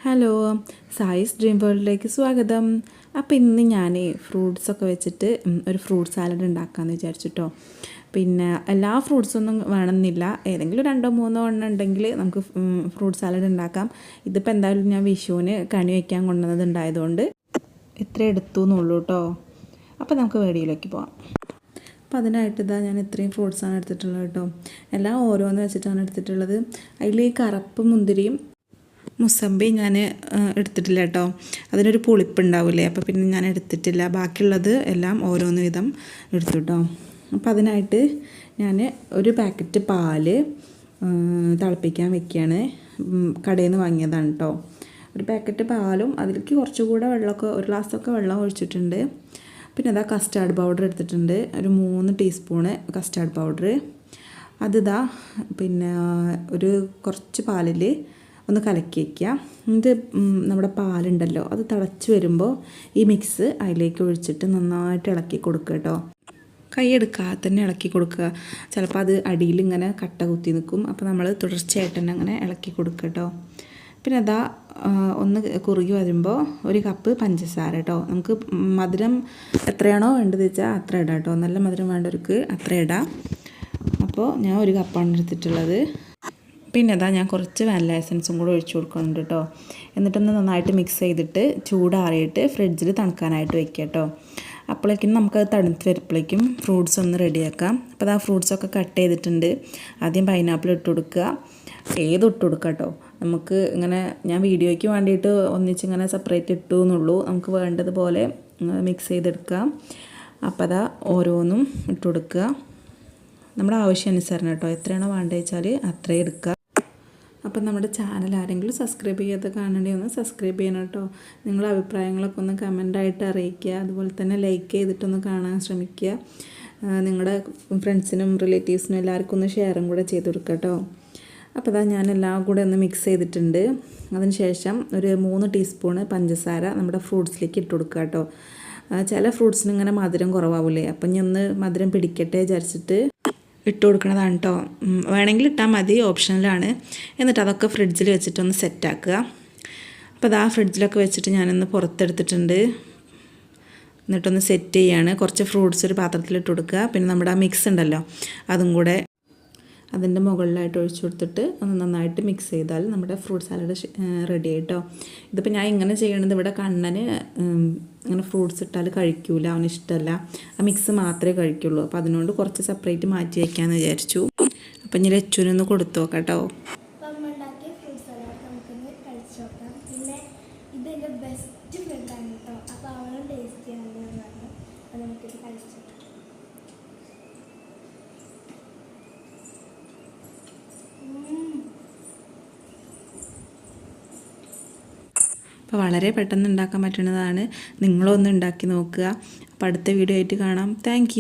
Hello, സായിസ് dream വേൾഡിലേക്ക് സ്വാഗതം. അപ്പോൾ ഇന്ന് ഞാൻ ഫ്രൂട്ട്സൊക്കെ വെച്ചിട്ട് ഒരു ഫ്രൂട്ട് സാലഡ് ഉണ്ടാക്കാമെന്ന് വിചാരിച്ചിട്ടോ. പിന്നെ എല്ലാ ഫ്രൂട്ട്സൊന്നും വേണമെന്നില്ല, ഏതെങ്കിലും 2-3 എണ്ണം ഉണ്ടെങ്കിൽ നമുക്ക് ഫ്രൂട്ട് സാലഡ് ഉണ്ടാക്കാം. ഇതിപ്പോൾ എന്തായാലും ഞാൻ വിഷുവിന് കണി വയ്ക്കാൻ കൊണ്ടുവന്നത് ഉണ്ടായതുകൊണ്ട് ഇത്ര എടുത്തു എന്നുള്ളൂ കേട്ടോ. അപ്പോൾ നമുക്ക് വീഡിയോയിലേക്ക് പോകാം. അപ്പോൾ അതിനായിട്ട് ഇതാ ഞാൻ ഇത്രയും ഫ്രൂട്ട്സാണ് എടുത്തിട്ടുള്ളത് കേട്ടോ. എല്ലാം ഓരോന്ന് വെച്ചിട്ടാണ് എടുത്തിട്ടുള്ളത്. അതിൽ ഈ കറുപ്പ് മുന്തിരിയും മുസമ്പി ഞാൻ എടുത്തിട്ടില്ല കേട്ടോ. അതിനൊരു പുളിപ്പുണ്ടാവില്ലേ, അപ്പോൾ പിന്നെ ഞാൻ എടുത്തിട്ടില്ല. ബാക്കിയുള്ളത് എല്ലാം ഓരോന്ന് വിധം എടുത്തു കേട്ടോ. അപ്പോൾ അതിനായിട്ട് ഞാൻ ഒരു പാക്കറ്റ് പാല് തിളപ്പിക്കാൻ വെക്കുകയാണ്. കടയിൽ നിന്ന് വാങ്ങിയതാണ് കേട്ടോ. ഒരു പാക്കറ്റ് പാലും അതിലേക്ക് കുറച്ചുകൂടെ വെള്ളമൊക്കെ, ഒരു ഗ്ലാസ്സൊക്കെ വെള്ളം ഒഴിച്ചിട്ടുണ്ട്. പിന്നെ അതാ കസ്റ്റാർഡ് പൗഡർ എടുത്തിട്ടുണ്ട്, ഒരു 3 ടീസ്പൂണ് കസ്റ്റാർഡ് പൗഡർ. അതിതാ പിന്നെ ഒരു കുറച്ച് പാലിൽ ഒന്ന് കലക്കി വയ്ക്കുക. ഇത് നമ്മുടെ പാലുണ്ടല്ലോ, അത് തിളച്ച് വരുമ്പോൾ ഈ മിക്സ് അതിലേക്ക് ഒഴിച്ചിട്ട് നന്നായിട്ട് ഇളക്കി കൊടുക്കുക കേട്ടോ. കൈ എടുക്കാതെ തന്നെ ഇളക്കി കൊടുക്കുക. ചിലപ്പോൾ അത് അടിയിൽ ഇങ്ങനെ കട്ട കുത്തി നിൽക്കും. അപ്പോൾ നമ്മൾ തുടർച്ചയായിട്ട് തന്നെ അങ്ങനെ ഇളക്കി കൊടുക്കുക കേട്ടോ. പിന്നെ അതാ ഒന്ന് കുറുകി വരുമ്പോൾ 1 കപ്പ് പഞ്ചസാര കേട്ടോ. നമുക്ക് മധുരം എത്രയാണോ വേണ്ടത് വെച്ചാൽ അത്ര ഇടാം കേട്ടോ. നല്ല മധുരം വേണ്ടവർക്ക് അത്ര ഇടാം. അപ്പോൾ ഞാൻ 1 കപ്പാണ് എടുത്തിട്ടുള്ളത്. പിന്നെ അതാ ഞാൻ കുറച്ച് വാനില എസൻസും കൂടെ ഒഴിച്ചു കൊടുക്കുന്നുണ്ട് കേട്ടോ. എന്നിട്ടൊന്ന് നന്നായിട്ട് മിക്സ് ചെയ്തിട്ട് ചൂടാറിയിട്ട് ഫ്രിഡ്ജിൽ തണുക്കാനായിട്ട് വെക്കുക കേട്ടോ. അപ്പോഴേക്കും നമുക്കത് തണുത്ത് വരുമ്പോഴേക്കും ഫ്രൂട്ട്സ് ഒന്ന് റെഡിയാക്കാം. അപ്പോൾ ആ ഫ്രൂട്ട്സൊക്കെ കട്ട് ചെയ്തിട്ടുണ്ട്. ആദ്യം പൈനാപ്പിൾ ഇട്ട് കൊടുക്കുക, ഏത് ഇട്ട് കൊടുക്കുക കേട്ടോ. നമുക്ക് ഇങ്ങനെ ഞാൻ വീഡിയോയ്ക്ക് വേണ്ടിയിട്ട് ഒന്നിച്ചിങ്ങനെ സെപ്പറേറ്റ് ഇട്ടു എന്നുള്ളൂ. നമുക്ക് വേണ്ടതുപോലെ മിക്സ് ചെയ്തെടുക്കാം. അപ്പോൾ അതാ ഓരോന്നും ഇട്ട് കൊടുക്കുക, നമ്മുടെ ആവശ്യാനുസരണം കേട്ടോ. എത്രയാണോ വേണ്ടത് വെച്ചാൽ അത്രയും എടുക്കുക. അപ്പം നമ്മുടെ ചാനൽ ആരെങ്കിലും സബ്സ്ക്രൈബ് ചെയ്യാതെ കാണേണ്ടി ഒന്ന് സബ്സ്ക്രൈബ് ചെയ്യണം കേട്ടോ. നിങ്ങളുടെ അഭിപ്രായങ്ങളൊക്കെ ഒന്ന് കമൻ്റായിട്ട് അറിയിക്കുക. അതുപോലെ തന്നെ ലൈക്ക് ചെയ്തിട്ടൊന്ന് കാണാൻ ശ്രമിക്കുക. നിങ്ങളുടെ ഫ്രണ്ട്സിനും റിലേറ്റീവ്സിനും എല്ലാവർക്കും ഒന്ന് ഷെയറും കൂടെ ചെയ്ത് കൊടുക്കുക കേട്ടോ. അപ്പോൾ അതാ ഞാൻ എല്ലാം കൂടെ ഒന്ന് മിക്സ് ചെയ്തിട്ടുണ്ട്. അതിന് ശേഷം ഒരു 3 ടീസ്പൂണ് പഞ്ചസാര നമ്മുടെ ഫ്രൂട്ട്സിലേക്ക് ഇട്ട് കൊടുക്കുക കേട്ടോ. ചില ഫ്രൂട്ട്സിന് ഇങ്ങനെ മധുരം കുറവാവില്ലേ, അപ്പം ഞാൻ ഒന്ന് മധുരം പിടിക്കട്ടെ വിചാരിച്ചിട്ട് ഇട്ട് കൊടുക്കണതാണ് കേട്ടോ. വേണമെങ്കിൽ ഇട്ടാൽ മതി, ഓപ്ഷനിലാണ്. എന്നിട്ട് അതൊക്കെ ഫ്രിഡ്ജിൽ വെച്ചിട്ടൊന്ന് സെറ്റാക്കുക. അപ്പോൾ അത് ആ ഫ്രിഡ്ജിലൊക്കെ വെച്ചിട്ട് ഞാനൊന്ന് പുറത്തെടുത്തിട്ടുണ്ട്. എന്നിട്ടൊന്ന് സെറ്റ് ചെയ്യാണ്. കുറച്ച് ഫ്രൂട്ട്സ് ഒരു പാത്രത്തിലിട്ട് കൊടുക്കുക. പിന്നെ നമ്മുടെ ആ മിക്സ് ഉണ്ടല്ലോ, അതും കൂടെ അതിൻ്റെ മുകളിലായിട്ട് ഒഴിച്ചു കൊടുത്തിട്ട് ഒന്ന് നന്നായിട്ട് മിക്സ് ചെയ്താൽ നമ്മുടെ ഫ്രൂട്ട് സാലഡ് റെഡി ആയിട്ടോ. ഇതിപ്പോൾ ഞാൻ ഇങ്ങനെ ചെയ്യണത്, ഇവിടെ കണ്ണന് അങ്ങനെ ഫ്രൂട്ട്സ് ഇട്ടാൽ കഴിക്കൂല, അവന് ഇഷ്ടമല്ല. ആ മിക്സ് മാത്രമേ കഴിക്കുള്ളൂ. അപ്പോൾ അതിനോട് കുറച്ച് സെപ്പറേറ്റ് മാറ്റി വയ്ക്കാമെന്ന് വിചാരിച്ചു. അപ്പം ഇനി ലച്ചുനൊന്ന് കൊടുത്തു നോക്കാം കേട്ടോ. അപ്പോൾ വളരെ പെട്ടെന്ന് ഉണ്ടാക്കാൻ പറ്റുന്നതാണ്. നിങ്ങളൊന്ന് ഉണ്ടാക്കി നോക്കുക. അപ്പോൾ അടുത്ത വീഡിയോ ആയിട്ട് കാണാം. താങ്ക്